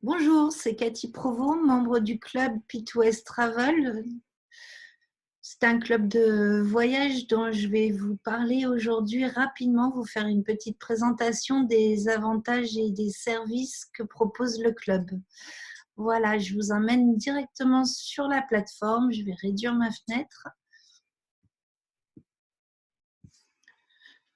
Bonjour, c'est Cathy Provost, membre du club Pit-West Travel. C'est un club de voyage dont je vais vous parler aujourd'hui rapidement, vous faire une petite présentation des avantages et des services que propose le club. Voilà, je vous emmène directement sur la plateforme. Je vais réduire ma fenêtre.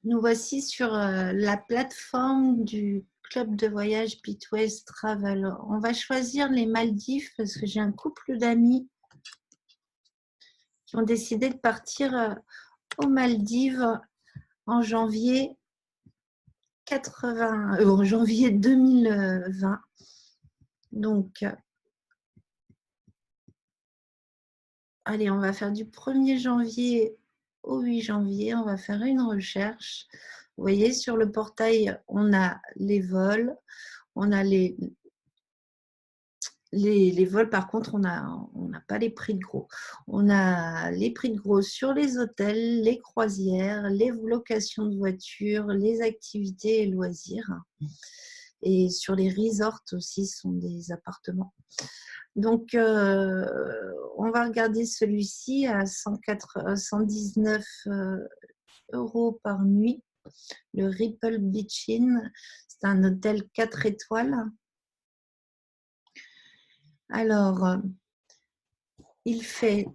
Nous voici sur la plateforme du club de voyage Pit-West Travel. On va choisir les Maldives parce que j'ai un couple d'amis qui ont décidé de partir aux Maldives en janvier 2020. Donc, allez, on va faire du 1er janvier au 8 janvier. On va faire une recherche. Vous voyez, sur le portail, on a les vols. On a les vols, par contre, on n'a pas les prix de gros. On a les prix de gros sur les hôtels, les croisières, les locations de voitures, les activités et loisirs. Et sur les resorts aussi, ce sont des appartements. Donc, on va regarder celui-ci à 119 € par nuit. Le Ripple Beach Inn, c'est un hôtel 4 étoiles. Alors, il fait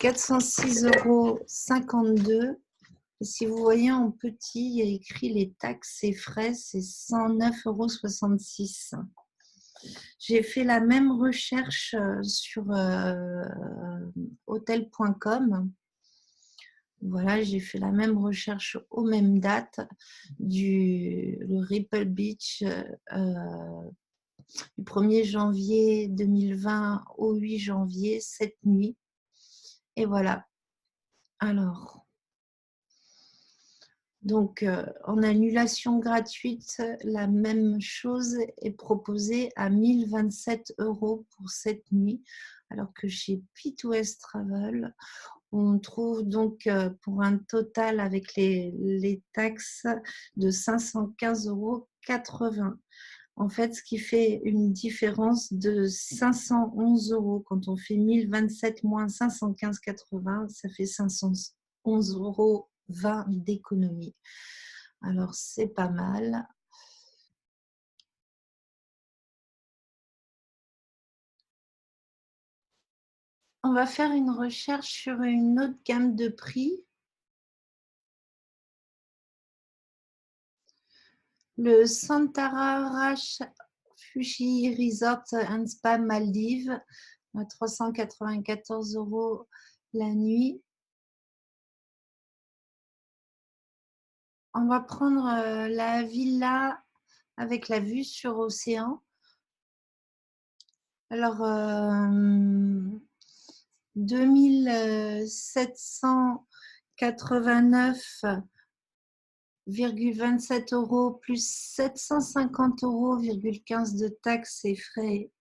406,52 €. Et si vous voyez en petit, il y a écrit les taxes et frais, c'est 109,66 €. J'ai fait la même recherche sur hotel.com. Voilà, j'ai fait la même recherche aux mêmes dates le Ripple Beach du 1er janvier 2020 au 8 janvier, cette nuit. Et voilà. Alors, donc en annulation gratuite, la même chose est proposée à 1 027 € pour cette nuit, alors que chez Pit-West Travel, on trouve donc pour un total avec les taxes de 515,80 €. En fait, ce qui fait une différence de 511 €. Quand on fait 1027 moins 515,80, ça fait 511,20 € d'économie. Alors, c'est pas mal. On va faire une recherche sur une autre gamme de prix. Le Santara Fuji Resort and Spa Maldives à 394 € la nuit. On va prendre la villa avec la vue sur océan. Alors, 2789,27 € plus 750,15 € de taxes et frais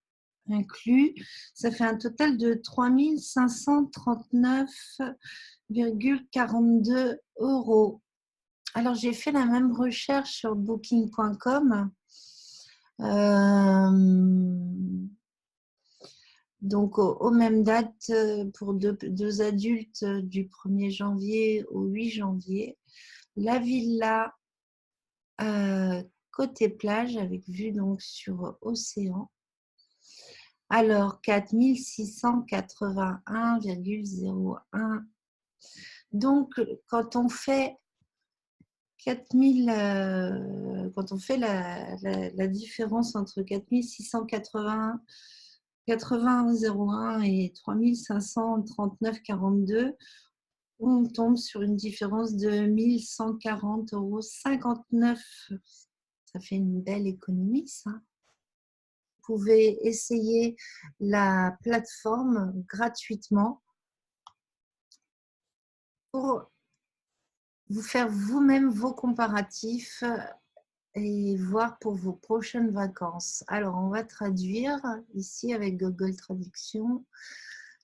inclus. Ça fait un total de 3539,42 €. Alors, j'ai fait la même recherche sur booking.com. Donc, aux mêmes dates pour deux adultes du 1er janvier au 8 janvier. La villa côté plage avec vue donc sur océan. Alors, 4 681,01 €. Donc, quand on fait 4000, quand on fait la différence entre 4 680,01 € et 3 539,42 €, on tombe sur une différence de 1 140,59 €. Ça fait une belle économie, ça. Vous pouvez essayer la plateforme gratuitement pour vous faire vous-même vos comparatifs et voir pour vos prochaines vacances. Alors, on va traduire ici avec Google Traduction.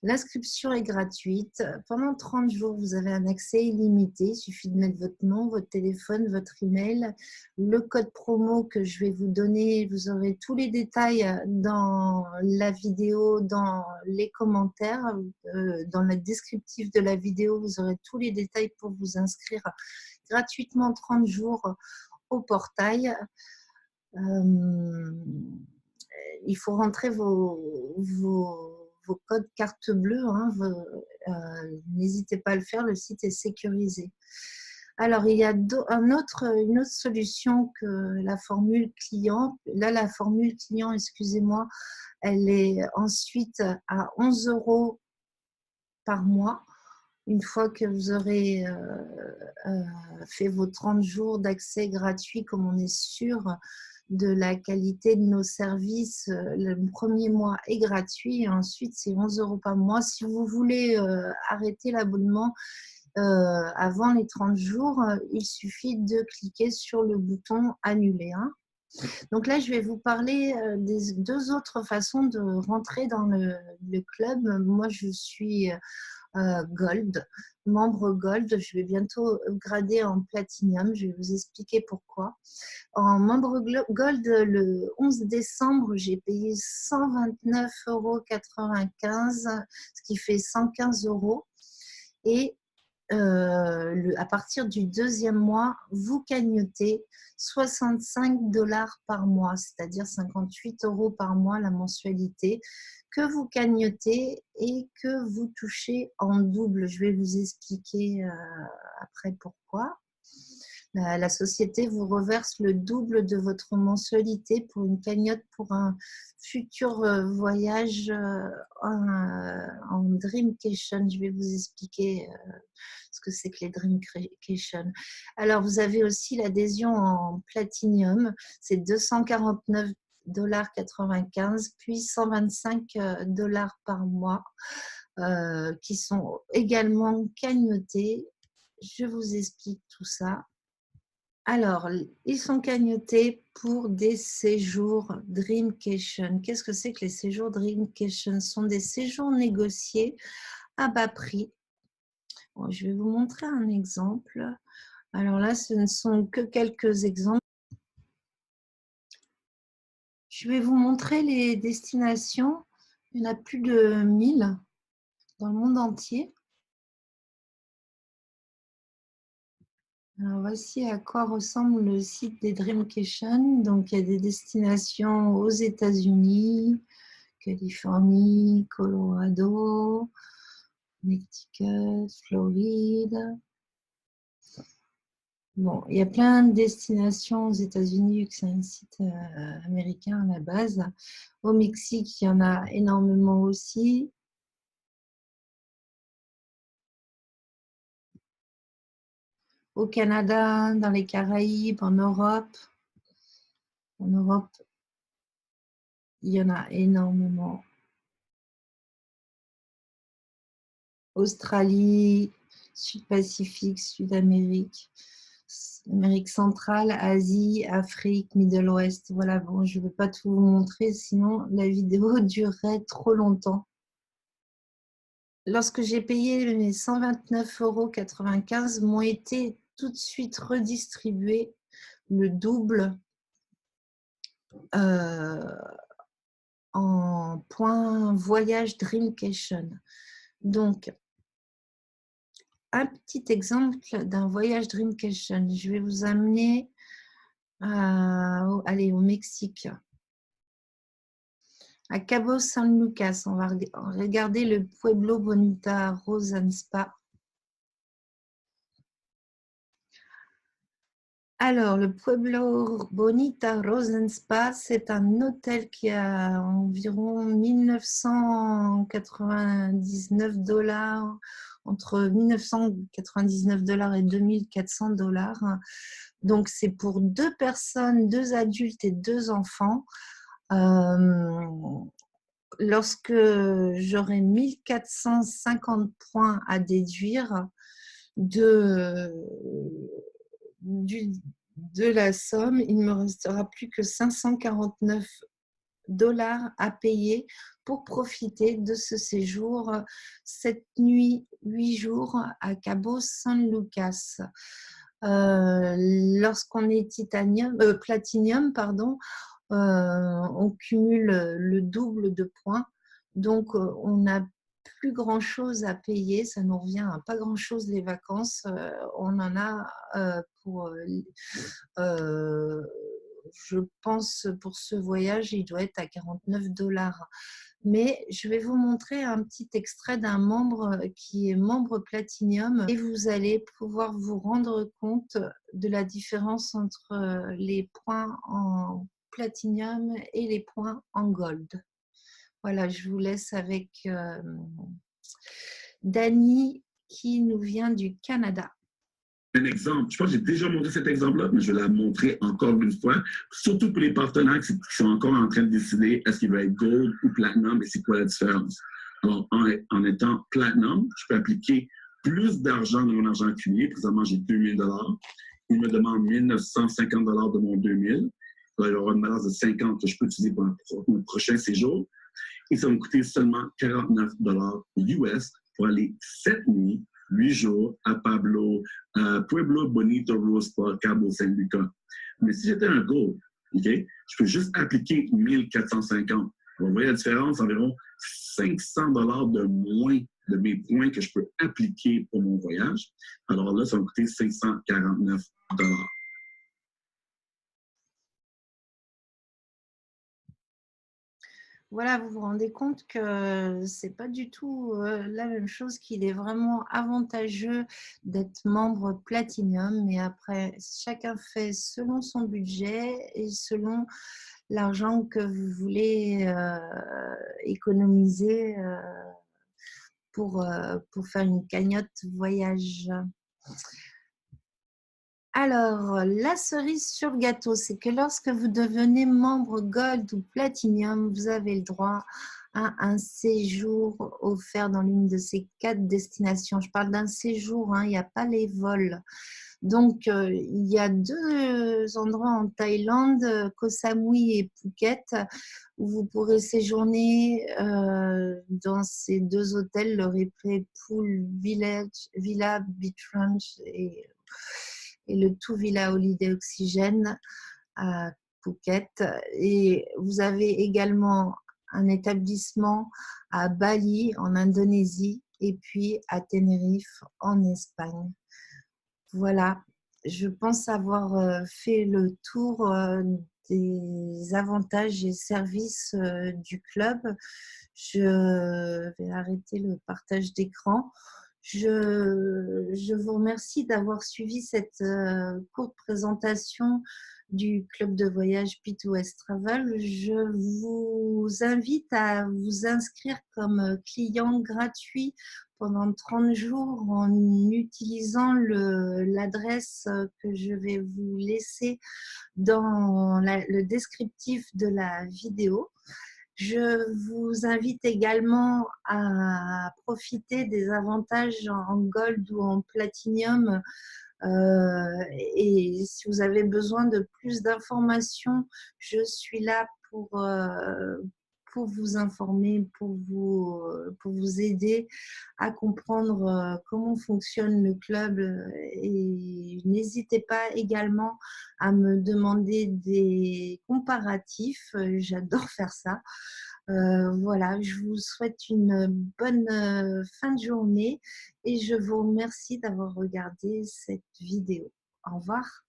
L'inscription est gratuite. Pendant 30 jours, vous avez un accès illimité. Il suffit de mettre votre nom, votre téléphone, votre email, le code promo que je vais vous donner. Vous aurez tous les détails dans la vidéo, dans les commentaires, dans le descriptif de la vidéo. Vous aurez tous les détails pour vous inscrire gratuitement 30 jours au portail. Il faut rentrer vos codes carte bleue. Hein, n'hésitez pas à le faire, le site est sécurisé. Alors, il y a une autre solution que la formule client. Là, la formule client, excusez-moi, elle est ensuite à 11 € par mois. Une fois que vous aurez fait vos 30 jours d'accès gratuit, comme on est sûr de la qualité de nos services, le premier mois est gratuit et ensuite c'est 11 € par mois. Si vous voulez arrêter l'abonnement avant les 30 jours, il suffit de cliquer sur le bouton annuler. Hein. Donc là, je vais vous parler des 2 autres façons de rentrer dans le club. Moi, je suis Gold, membre Gold. Je vais bientôt grader en Platinum. Je vais vous expliquer pourquoi. En membre Gold, le 11 décembre, j'ai payé 129,95 €, ce qui fait 115 €. Et à partir du 2e mois, vous cagnotez 65 $ par mois, c'est-à-dire 58 € par mois la mensualité que vous cagnotez et que vous touchez en double. Je vais vous expliquer après pourquoi. La société vous reverse le double de votre mensualité pour une cagnotte pour un futur voyage en Dreamcation. Je vais vous expliquer ce que c'est que les Dreamcation. Alors, vous avez aussi l'adhésion en Platinum, c'est 249,95 $, puis 125 $ par mois qui sont également cagnotés. Je vous explique tout ça. Alors, ils sont cagnotés pour des séjours Dreamcation. Qu'est-ce que c'est que les séjours Dreamcation? Ce sont des séjours négociés à bas prix. Bon, je vais vous montrer un exemple. Alors là, ce ne sont que quelques exemples. Je vais vous montrer les destinations. Il y en a plus de 1000 dans le monde entier. Alors, voici à quoi ressemble le site des Dreamcation. Donc, il y a des destinations aux États-Unis, Californie, Colorado, Connecticut, Floride. Bon, il y a plein de destinations aux États-Unis, vu que c'est un site américain à la base. Au Mexique, il y en a énormément aussi. Au Canada, dans les Caraïbes, en Europe. En Europe, il y en a énormément. Australie, Sud-Pacifique, Sud-Amérique, Amérique centrale, Asie, Afrique, Middle West. Voilà, bon, je ne vais pas tout vous montrer, sinon la vidéo durerait trop longtemps. Lorsque j'ai payé mes 129,95 €, m'ont été tout de suite redistribués le double en points voyage Dreamcation. Donc, un petit exemple d'un voyage Dreamcation. Je vais vous amener au Mexique, à Cabo San Lucas. On va regarder le Pueblo Bonita Rosa Spa. Alors, le Pueblo Bonita Rosa Spa, c'est un hôtel qui a environ 1999 $, entre 1999 $ et 2400 $. Donc, c'est pour 2 personnes, 2 adultes et 2 enfants. Lorsque j'aurai 1450 points à déduire de la somme, il ne me restera plus que 549 dollars à payer pour profiter de ce séjour, cette nuit, 8 jours à Cabo San Lucas. Lorsqu'on est platinium, pardon, on cumule le double de points. Donc, on n'a plus grand-chose à payer. Ça nous revient à pas grand-chose les vacances. On en a pour, je pense, pour ce voyage, il doit être à 49 dollars. Mais je vais vous montrer un petit extrait d'un membre qui est membre Platinium et vous allez pouvoir vous rendre compte de la différence entre les points en Platinum et les points en Gold. Voilà, je vous laisse avec Dani qui nous vient du Canada. Un exemple, je pense que j'ai déjà montré cet exemple-là, mais je vais la montrer encore une fois, surtout pour les partenaires qui sont encore en train de décider est-ce qu'il va être gold ou platinum et c'est quoi la différence. Alors, en étant platinum, je peux appliquer plus d'argent dans mon argent accumulé. Présentement, j'ai 2000 $. Il me demande 1950 $ de mon 2000. Alors, il y aura une balance de 50 que je peux utiliser pour mon prochain séjour. Et ça va me coûter seulement 49 $ US pour aller 7 nuits 8 jours à Pueblo Bonito Rose Park, Cabo San Lucas. Mais si j'étais un gold, okay, je peux juste appliquer 1450. Vous voyez la différence, environ 500 $ de moins de mes points que je peux appliquer pour mon voyage. Alors là, ça va me coûter 549 $. Voilà, vous vous rendez compte que c'est pas du tout la même chose, qu'il est vraiment avantageux d'être membre Platinum, mais après, chacun fait selon son budget et selon l'argent que vous voulez économiser pour faire une cagnotte voyage. Alors, la cerise sur le gâteau, c'est que lorsque vous devenez membre Gold ou Platinum, vous avez le droit à un séjour offert dans l'une de ces 4 destinations. Je parle d'un séjour, hein, il n'y a pas les vols. Donc, il y a 2 endroits en Thaïlande, Koh Samui et Phuket, où vous pourrez séjourner dans ces 2 hôtels, le Replay Pool Villa Beach Ranch et le Tout Villa Holiday Oxygène à Phuket. Et vous avez également un établissement à Bali, en Indonésie, et puis à Tenerife, en Espagne. Voilà, je pense avoir fait le tour des avantages et services du club. Je vais arrêter le partage d'écran. Je vous remercie d'avoir suivi cette courte présentation du club de voyage P2S Travel. Je vous invite à vous inscrire comme client gratuit pendant 30 jours en utilisant l'adresse que je vais vous laisser dans le descriptif de la vidéo. Je vous invite également à profiter des avantages en Gold ou en Platinum. Et si vous avez besoin de plus d'informations, je suis là pour vous informer, pour vous aider à comprendre comment fonctionne le club. Et n'hésitez pas également à me demander des comparatifs. J'adore faire ça. Voilà, je vous souhaite une bonne fin de journée et je vous remercie d'avoir regardé cette vidéo. Au revoir.